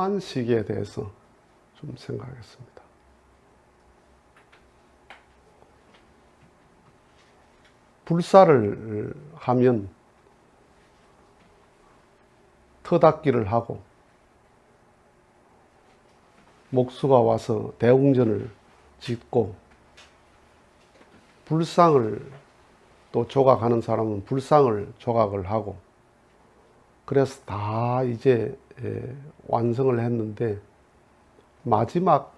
저만식에 대해서 좀 생각하겠습니다. 불사를 하면 터닦기를 하고 목수가 와서 대웅전을 짓고 불상을 또 조각하는 사람은 불상을 조각을 하고 그래서 다 이제 완성을 했는데 마지막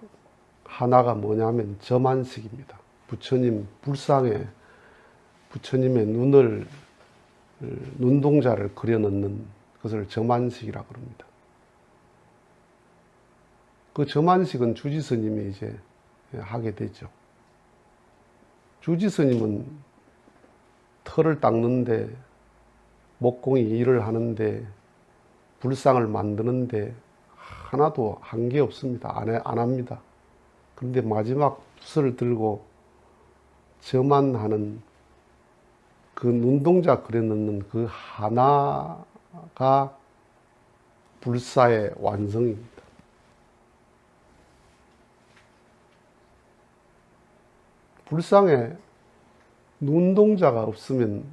하나가 뭐냐면 저만식입니다. 부처님 불상에 부처님의 눈동자를 그려넣는 것을 저만식이라고 그럽니다. 그 저만식은 주지스님이 이제 하게 되죠. 주지스님은 털을 닦는데 목공이 일을 하는데 불상을 만드는데 하나도 한 게 없습니다. 안 합니다. 그런데 마지막 붓을 들고 저만 하는 그 눈동자 그려넣는 그 하나가 불사의 완성입니다. 불상에 눈동자가 없으면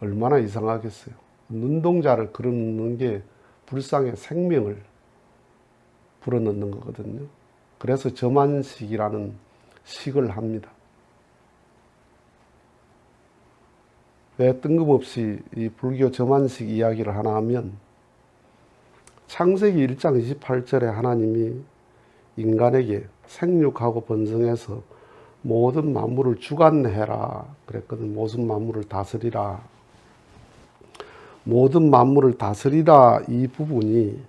얼마나 이상하겠어요. 눈동자를 그려넣는 게 불상의 생명을 불어넣는 거거든요. 그래서 저만식이라는 식을 합니다. 왜 뜬금없이 이 불교 저만식 이야기를 하나 하면 창세기 1장 28절에 하나님이 인간에게 생육하고 번성해서 모든 만물을 주관해라 그랬거든. 모든 만물을 다스리라. 모든 만물을 다스리라 이 부분이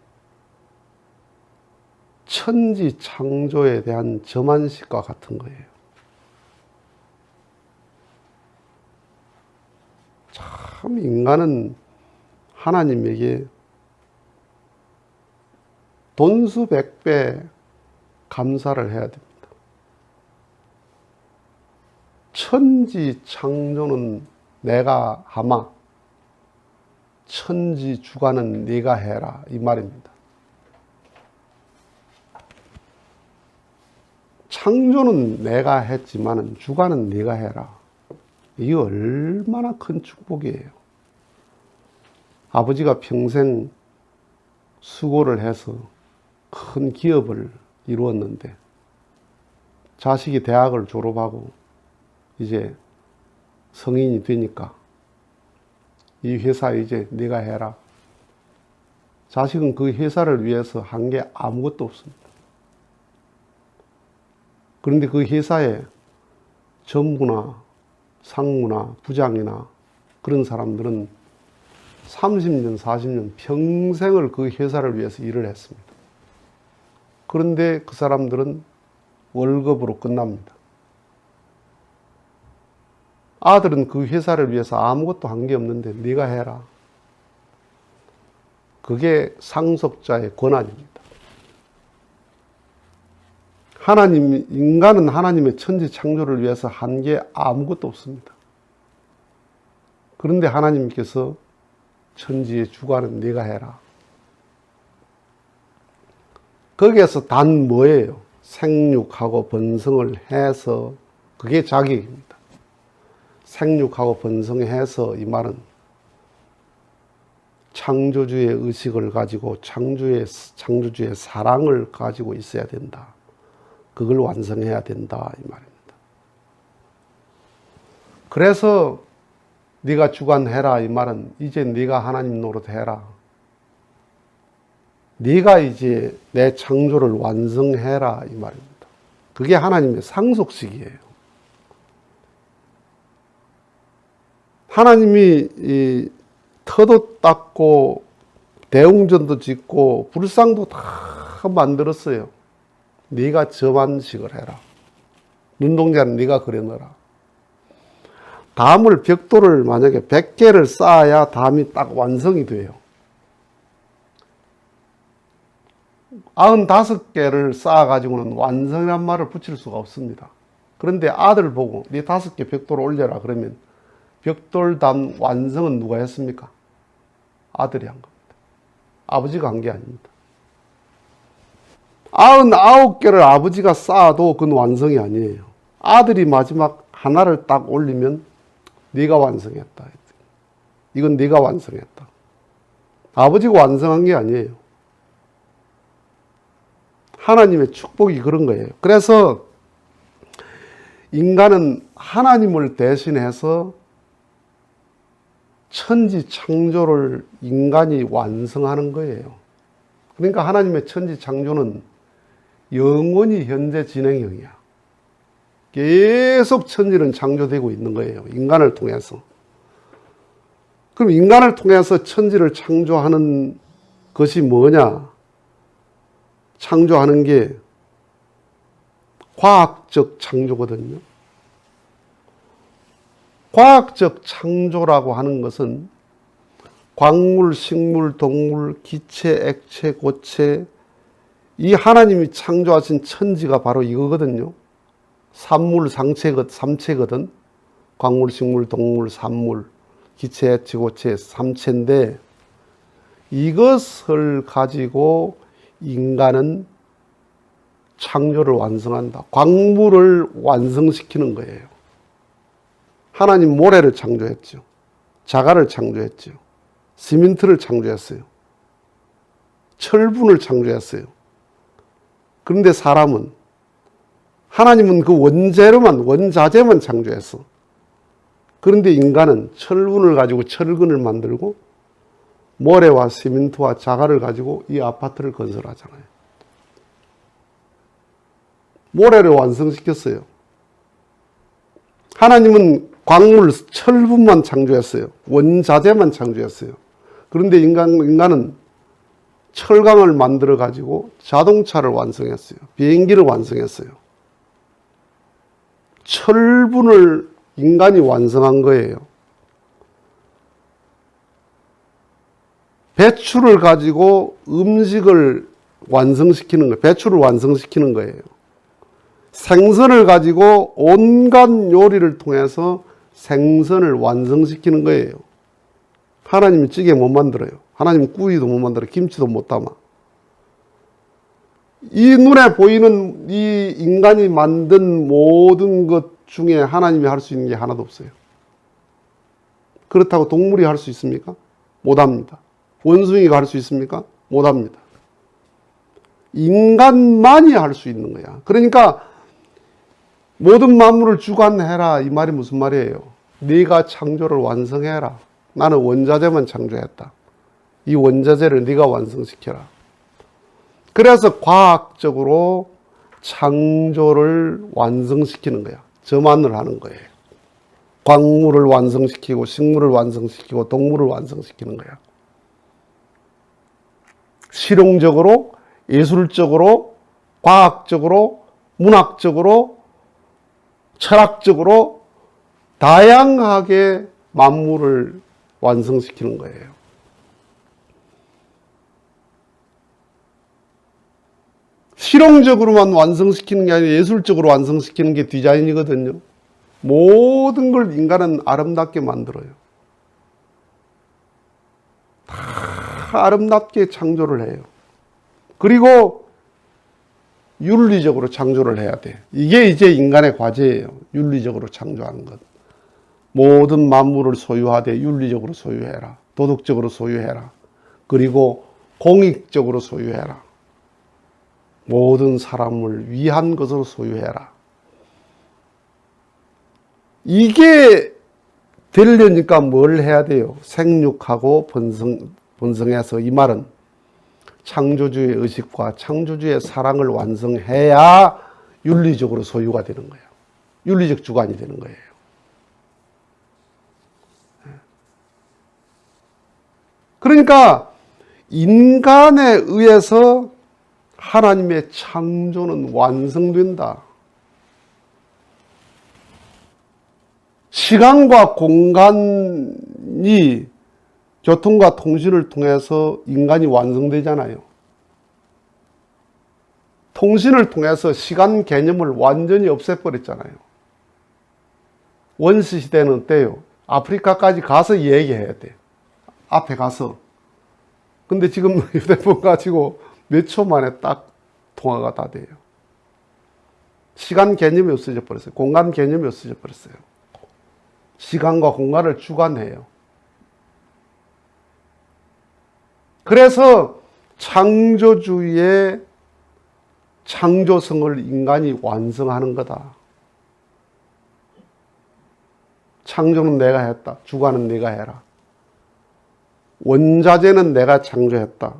천지 창조에 대한 저만식과 같은 거예요. 참 인간은 하나님에게 돈수백배 감사를 해야 됩니다. 천지 창조는 내가 하마, 천지 주관은 네가 해라 이 말입니다. 창조는 내가 했지만 주관은 네가 해라. 이게 얼마나 큰 축복이에요. 아버지가 평생 수고를 해서 큰 기업을 이루었는데 자식이 대학을 졸업하고 이제 성인이 되니까 이 회사 이제 네가 해라. 자식은 그 회사를 위해서 한 게 아무것도 없습니다. 그런데 그 회사에 전무나 상무나 부장이나 그런 사람들은 30년, 40년 평생을 그 회사를 위해서 일을 했습니다. 그런데 그 사람들은 월급으로 끝납니다. 아들은 그 회사를 위해서 아무것도 한 게 없는데 네가 해라. 그게 상속자의 권한입니다. 인간은 하나님의 천지 창조를 위해서 한 게 아무것도 없습니다. 그런데 하나님께서 천지의 주관은 네가 해라. 거기에서 단 뭐예요? 생육하고 번성을 해서 그게 자격입니다. 생육하고 번성해서 이 말은 창조주의 의식을 가지고 창조주의 사랑을 가지고 있어야 된다. 그걸 완성해야 된다 이 말입니다. 그래서 네가 주관해라 이 말은 이제 네가 하나님 노릇해라. 네가 이제 내 창조를 완성해라 이 말입니다. 그게 하나님의 상속식이에요. 하나님이 이 터도 닦고 대웅전도 짓고 불상도 다 만들었어요. 네가 저만식을 해라. 눈동자는 네가 그려넣어라. 담을 벽돌을 만약에 100개를 쌓아야 담이 딱 완성이 돼요. 95개를 쌓아가지고는 완성이란 말을 붙일 수가 없습니다. 그런데 아들 보고 네 5개 벽돌을 올려라 그러면 벽돌담 완성은 누가 했습니까? 아들이 한 겁니다. 아버지가 한 게 아닙니다. 99개를 아버지가 쌓아도 그건 완성이 아니에요. 아들이 마지막 하나를 딱 올리면 네가 완성했다. 이건 네가 완성했다. 아버지가 완성한 게 아니에요. 하나님의 축복이 그런 거예요. 그래서 인간은 하나님을 대신해서 천지 창조를 인간이 완성하는 거예요. 그러니까 하나님의 천지 창조는 영원히 현재 진행형이야. 계속 천지는 창조되고 있는 거예요. 인간을 통해서. 그럼 인간을 통해서 천지를 창조하는 것이 뭐냐? 창조하는 게 과학적 창조거든요. 과학적 창조라고 하는 것은 광물, 식물, 동물, 기체, 액체, 고체, 이 하나님이 창조하신 천지가 바로 이거거든요. 산물, 삼체거든. 광물, 식물, 동물, 산물, 기체, 액체, 고체, 삼체인데 이것을 가지고 인간은 창조를 완성한다. 광물을 완성시키는 거예요. 하나님 모래를 창조했죠. 자갈을 창조했죠. 시멘트를 창조했어요. 철분을 창조했어요. 그런데 사람은, 하나님은 그 원자재만 창조했어. 그런데 인간은 철분을 가지고 철근을 만들고 모래와 시멘트와 자갈을 가지고 이 아파트를 건설하잖아요. 모래를 완성시켰어요. 하나님은 광물, 철분만 창조했어요. 원자재만 창조했어요. 그런데 인간은 철강을 만들어 가지고 자동차를 완성했어요. 비행기를 완성했어요. 철분을 인간이 완성한 거예요. 배추를 가지고 음식을 완성시키는 거예요. 배추를 완성시키는 거예요. 생선을 가지고 온갖 요리를 통해서 생선을 완성시키는 거예요. 하나님은 찌개 못 만들어요. 하나님은 꾸이도 못 만들어요. 김치도 못 담아. 이 눈에 보이는 이 인간이 만든 모든 것 중에 하나님이 할 수 있는 게 하나도 없어요. 그렇다고 동물이 할 수 있습니까? 못 합니다. 원숭이가 할 수 있습니까? 못 합니다. 인간만이 할 수 있는 거야. 그러니까 모든 만물을 주관해라, 이 말이 무슨 말이에요? 네가 창조를 완성해라. 나는 원자재만 창조했다. 이 원자재를 네가 완성시켜라. 그래서 과학적으로 창조를 완성시키는 거야. 저만을 하는 거예요. 광물을 완성시키고 식물을 완성시키고 동물을 완성시키는 거야. 실용적으로, 예술적으로, 과학적으로, 문학적으로, 철학적으로 다양하게 만물을 완성시키는 거예요. 실용적으로만 완성시키는 게 아니라 예술적으로 완성시키는 게 디자인이거든요. 모든 걸 인간은 아름답게 만들어요. 다 아름답게 창조를 해요. 그리고 윤리적으로 창조를 해야 돼. 이게 이제 인간의 과제예요. 윤리적으로 창조하는 것. 모든 만물을 소유하되 윤리적으로 소유해라. 도덕적으로 소유해라. 그리고 공익적으로 소유해라. 모든 사람을 위한 것으로 소유해라. 이게 되려니까 뭘 해야 돼요? 생육하고 번성해서, 이 말은 창조주의 의식과 창조주의 사랑을 완성해야 윤리적으로 소유가 되는 거예요. 윤리적 주관이 되는 거예요. 그러니까 인간에 의해서 하나님의 창조는 완성된다. 시간과 공간이 교통과 통신을 통해서 인간이 완성되잖아요. 통신을 통해서 시간 개념을 완전히 없애버렸잖아요. 원시 시대는 어때요? 아프리카까지 가서 얘기해야 돼. 앞에 가서. 근데 지금 휴대폰 가지고 몇 초 만에 딱 통화가 다 돼요. 시간 개념이 없어져 버렸어요. 공간 개념이 없어져 버렸어요. 시간과 공간을 주관해요. 그래서 창조주의의 창조성을 인간이 완성하는 거다. 창조는 내가 했다. 주관은 내가 해라. 원자재는 내가 창조했다.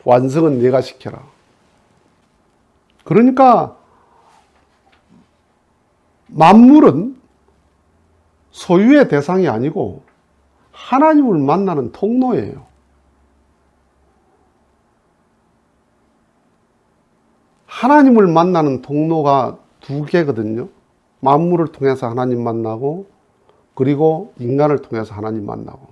완성은 내가 시켜라. 그러니까 만물은 소유의 대상이 아니고 하나님을 만나는 통로예요. 하나님을 만나는 통로가 두 개거든요. 만물을 통해서 하나님 만나고, 그리고 인간을 통해서 하나님 만나고.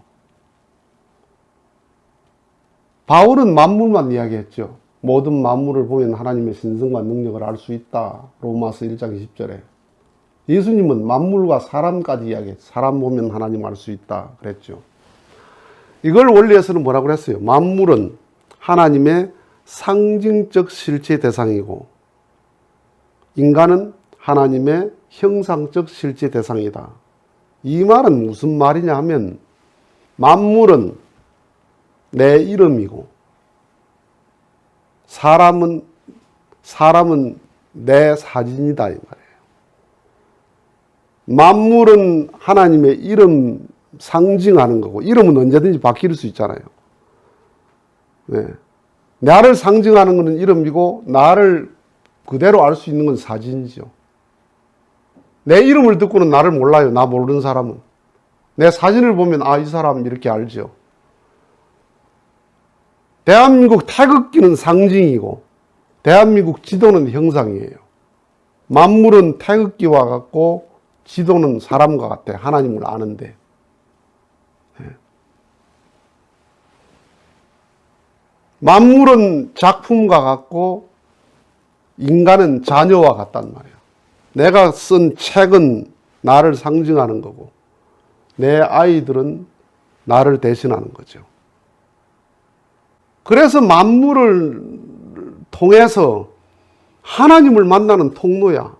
바울은 만물만 이야기했죠. 모든 만물을 보면 하나님의 신성과 능력을 알 수 있다. 로마서 1장 20절에. 예수님은 만물과 사람까지 이야기했죠. 사람 보면 하나님 알 수 있다 그랬죠. 이걸 원리에서는 뭐라고 그랬어요? 만물은 하나님의 상징적 실체 대상이고, 인간은 하나님의 형상적 실체 대상이다. 이 말은 무슨 말이냐 하면, 만물은 내 이름이고, 사람은 내 사진이다 이 말이에요. 만물은 하나님의 이름 상징하는 거고, 이름은 언제든지 바뀔 수 있잖아요. 네. 나를 상징하는 것은 이름이고, 나를 그대로 알 수 있는 건 사진이죠. 내 이름을 듣고는 나를 몰라요. 나 모르는 사람은. 내 사진을 보면 이 사람 이렇게 알죠. 대한민국 태극기는 상징이고, 대한민국 지도는 형상이에요. 만물은 태극기와 같고, 지도는 사람과 같아. 하나님을 아는데. 만물은 작품과 같고, 인간은 자녀와 같단 말이에요. 내가 쓴 책은 나를 상징하는 거고, 내 아이들은 나를 대신하는 거죠. 그래서 만물을 통해서 하나님을 만나는 통로야.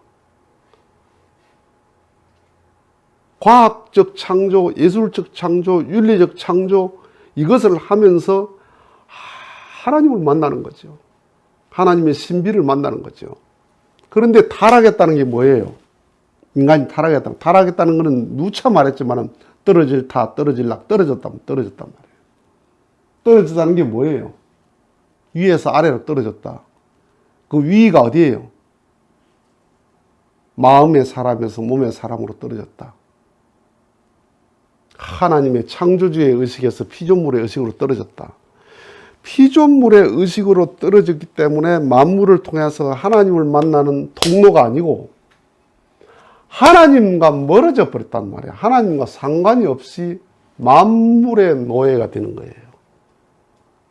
과학적 창조, 예술적 창조, 윤리적 창조, 이것을 하면서 하나님을 만나는 거죠. 하나님의 신비를 만나는 거죠. 그런데 타락했다는 게 뭐예요? 인간이 타락했다는 것은 누차 말했지만 떨어질락, 떨어졌단 말이에요. 떨어졌다는 게 뭐예요? 위에서 아래로 떨어졌다. 그 위가 어디예요? 마음의 사람에서 몸의 사람으로 떨어졌다. 하나님의 창조주의 의식에서 피조물의 의식으로 떨어졌다. 피조물의 의식으로 떨어졌기 때문에 만물을 통해서 하나님을 만나는 통로가 아니고 하나님과 멀어져 버렸단 말이에요. 하나님과 상관이 없이 만물의 노예가 되는 거예요.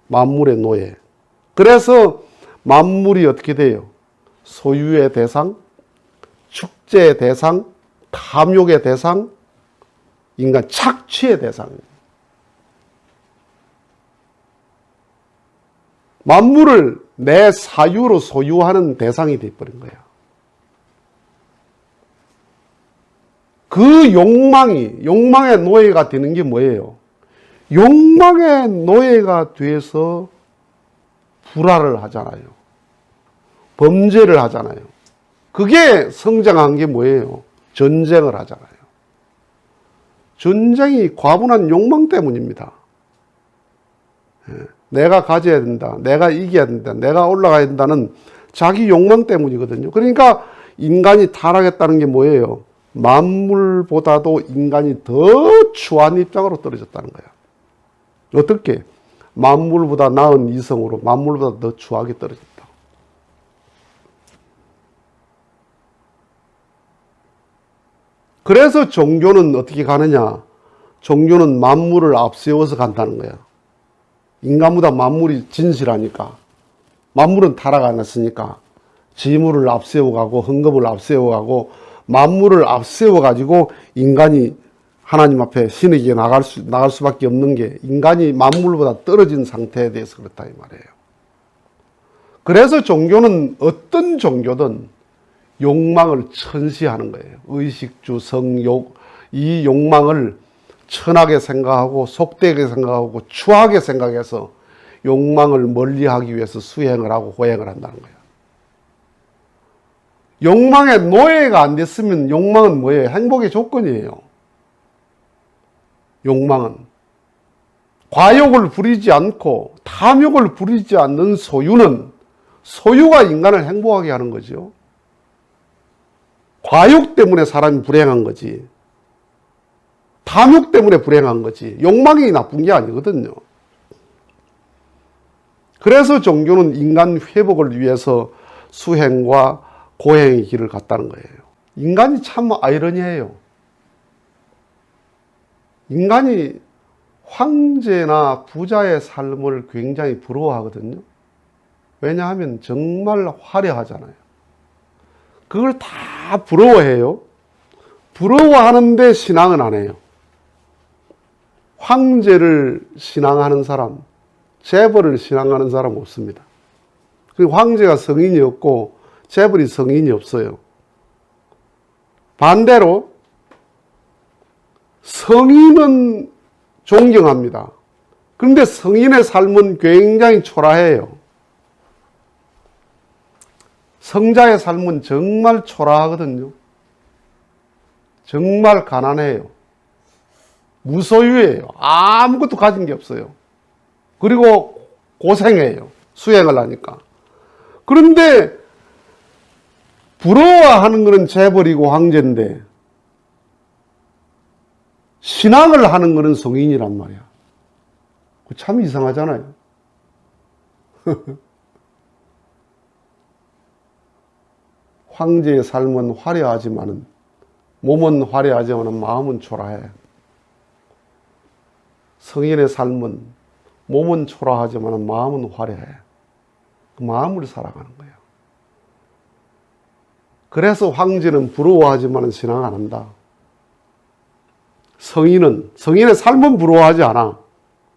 만물의 노예. 그래서 만물이 어떻게 돼요? 소유의 대상, 축제의 대상, 탐욕의 대상, 인간 착취의 대상이에요. 만물을 내 사유로 소유하는 대상이 되어버린 거야. 그 욕망의 노예가 되는 게 뭐예요? 욕망의 노예가 돼서 불화를 하잖아요. 범죄를 하잖아요. 그게 성장한 게 뭐예요? 전쟁을 하잖아요. 전쟁이 과분한 욕망 때문입니다. 내가 가져야 된다. 내가 이겨야 된다. 내가 올라가야 된다는 자기 욕망 때문이거든요. 그러니까 인간이 타락했다는 게 뭐예요? 만물보다도 인간이 더 추한 입장으로 떨어졌다는 거야. 어떻게? 만물보다 나은 이성으로 만물보다 더 추하게 떨어졌다. 그래서 종교는 어떻게 가느냐? 종교는 만물을 앞세워서 간다는 거야. 인간보다 만물이 진실하니까. 만물은 타락 안 했으니까 지물을 앞세워가고 헌금을 앞세워가고 만물을 앞세워가지고 인간이 하나님 앞에 신에게 나갈 수밖에 없는 게 인간이 만물보다 떨어진 상태에 대해서 그렇다 이 말이에요. 그래서 종교는 어떤 종교든 욕망을 천시하는 거예요. 의식주, 성욕, 이 욕망을 천하게 생각하고 속되게 생각하고 추하게 생각해서 욕망을 멀리하기 위해서 수행을 하고 호행을 한다는 거예요. 욕망의 노예가 안 됐으면 욕망은 뭐예요? 행복의 조건이에요. 욕망은 과욕을 부리지 않고 탐욕을 부리지 않는 소유는 소유가 인간을 행복하게 하는 거죠. 과욕 때문에 사람이 불행한 거지. 탐욕 때문에 불행한 거지. 욕망이 나쁜 게 아니거든요. 그래서 종교는 인간 회복을 위해서 수행과 고행의 길을 갔다는 거예요. 인간이 참 아이러니해요. 인간이 황제나 부자의 삶을 굉장히 부러워하거든요. 왜냐하면 정말 화려하잖아요. 그걸 다 부러워해요. 부러워하는데 신앙은 안 해요. 황제를 신앙하는 사람, 재벌을 신앙하는 사람 없습니다. 그리고 황제가 성인이 없고 재벌이 성인이 없어요. 반대로 성인은 존경합니다. 그런데 성인의 삶은 굉장히 초라해요. 성자의 삶은 정말 초라하거든요. 정말 가난해요. 무소유예요. 아무것도 가진 게 없어요. 그리고 고생해요. 수행을 하니까. 그런데 부러워하는 것은 재벌이고 황제인데 신앙을 하는 것은 성인이란 말이야. 참 이상하잖아요. 황제의 삶은 화려하지만은 몸은 화려하지만은 마음은 초라해. 성인의 삶은 몸은 초라하지만은 마음은 화려해. 그 마음을 살아가는 거예요. 그래서 황제는 부러워하지만은 신앙 안 한다. 성인의 삶은 부러워하지 않아.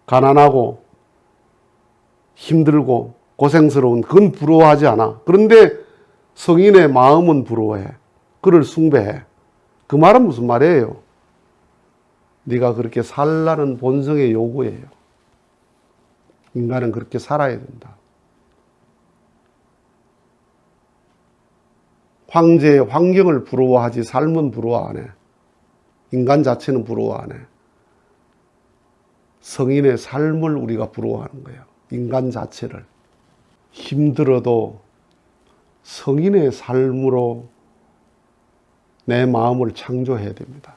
가난하고 힘들고 고생스러운 그건 부러워하지 않아. 그런데 성인의 마음은 부러워해. 그를 숭배해. 그 말은 무슨 말이에요? 네가 그렇게 살라는 본성의 요구예요. 인간은 그렇게 살아야 된다. 황제의 환경을 부러워하지 삶은 부러워 안 해. 인간 자체는 부러워 안 해. 성인의 삶을 우리가 부러워하는 거예요. 인간 자체를. 힘들어도 성인의 삶으로 내 마음을 창조해야 됩니다.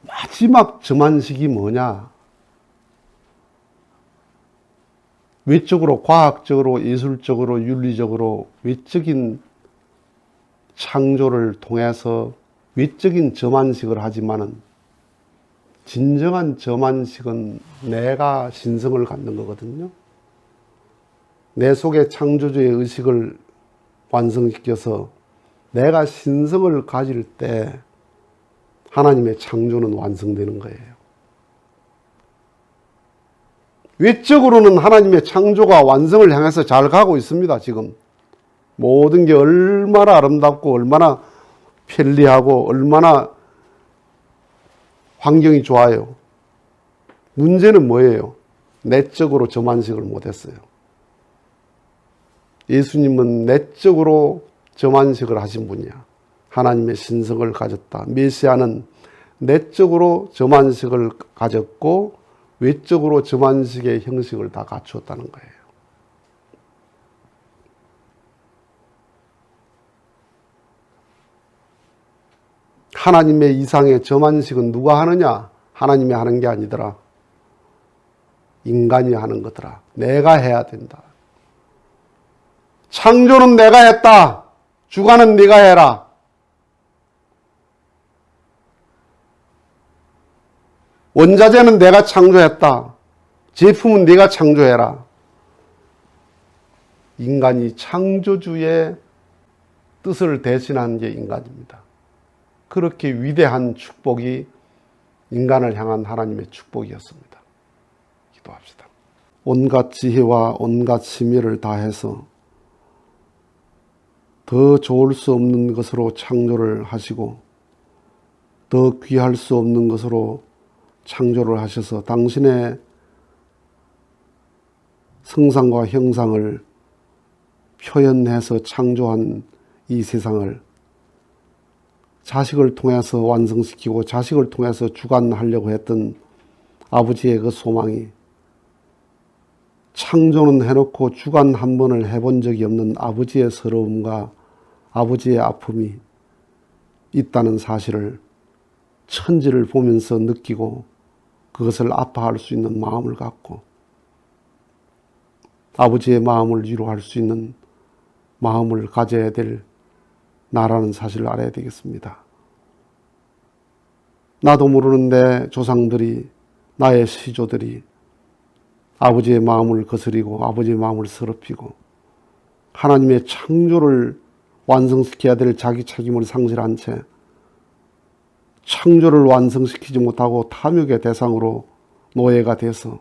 마지막 저만식이 뭐냐? 외적으로, 과학적으로, 예술적으로, 윤리적으로 외적인 창조를 통해서 외적인 저만식을 하지만은 진정한 저만식은 내가 신성을 갖는 거거든요. 내 속에 창조주의 의식을 완성시켜서 내가 신성을 가질 때 하나님의 창조는 완성되는 거예요. 외적으로는 하나님의 창조가 완성을 향해서 잘 가고 있습니다. 지금 모든 게 얼마나 아름답고 얼마나 편리하고 얼마나 환경이 좋아요. 문제는 뭐예요? 내적으로 저만식을 못했어요. 예수님은 내적으로 저만식을 하신 분이야. 하나님의 신성을 가졌다. 메시아는 내적으로 저만식을 가졌고 외적으로 저만식의 형식을 다 갖추었다는 거예요. 하나님의 이상의 저만식은 누가 하느냐? 하나님이 하는 게 아니더라. 인간이 하는 거더라. 내가 해야 된다. 창조는 내가 했다. 주관은 네가 해라. 원자재는 내가 창조했다. 제품은 네가 창조해라. 인간이 창조주의 뜻을 대신한 게 인간입니다. 그렇게 위대한 축복이 인간을 향한 하나님의 축복이었습니다. 기도합시다. 온갖 지혜와 온갖 심의를 다해서 더 좋을 수 없는 것으로 창조를 하시고 더 귀할 수 없는 것으로 창조를 하셔서 당신의 성상과 형상을 표현해서 창조한 이 세상을 자식을 통해서 완성시키고 자식을 통해서 주관하려고 했던 아버지의 그 소망이 창조는 해놓고 주관 한 번을 해본 적이 없는 아버지의 서러움과 아버지의 아픔이 있다는 사실을 천지를 보면서 느끼고 그것을 아파할 수 있는 마음을 갖고 아버지의 마음을 위로할 수 있는 마음을 가져야 될 나라는 사실을 알아야 되겠습니다. 나도 모르는데 조상들이, 나의 시조들이 아버지의 마음을 거스리고 아버지의 마음을 서럽히고 하나님의 창조를 완성시켜야 될 자기 책임을 상실한 채 창조를 완성시키지 못하고 탐욕의 대상으로 노예가 돼서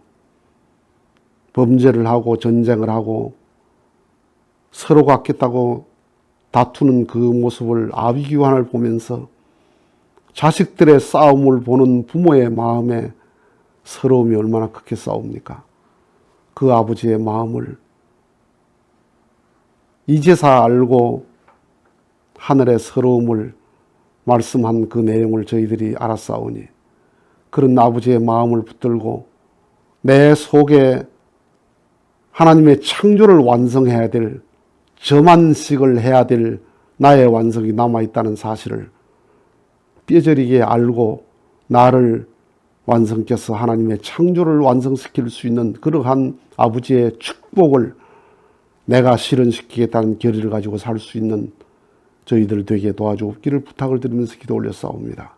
범죄를 하고 전쟁을 하고 서로 갖겠다고 다투는 그 모습을 아비규환을 보면서 자식들의 싸움을 보는 부모의 마음에 서러움이 얼마나 크겠사옵니까? 그 아버지의 마음을 이제서 알고 하늘의 서러움을 말씀한 그 내용을 저희들이 알았사오니 그런 아버지의 마음을 붙들고 내 속에 하나님의 창조를 완성해야 될 저만식을 해야 될 나의 완성이 남아있다는 사실을 뼈저리게 알고 나를 완성께서 하나님의 창조를 완성시킬 수 있는 그러한 아버지의 축복을 내가 실현시키겠다는 결의를 가지고 살 수 있는 저희들 되게 도와주옵기를 부탁을 드리면서 기도 올렸사옵니다.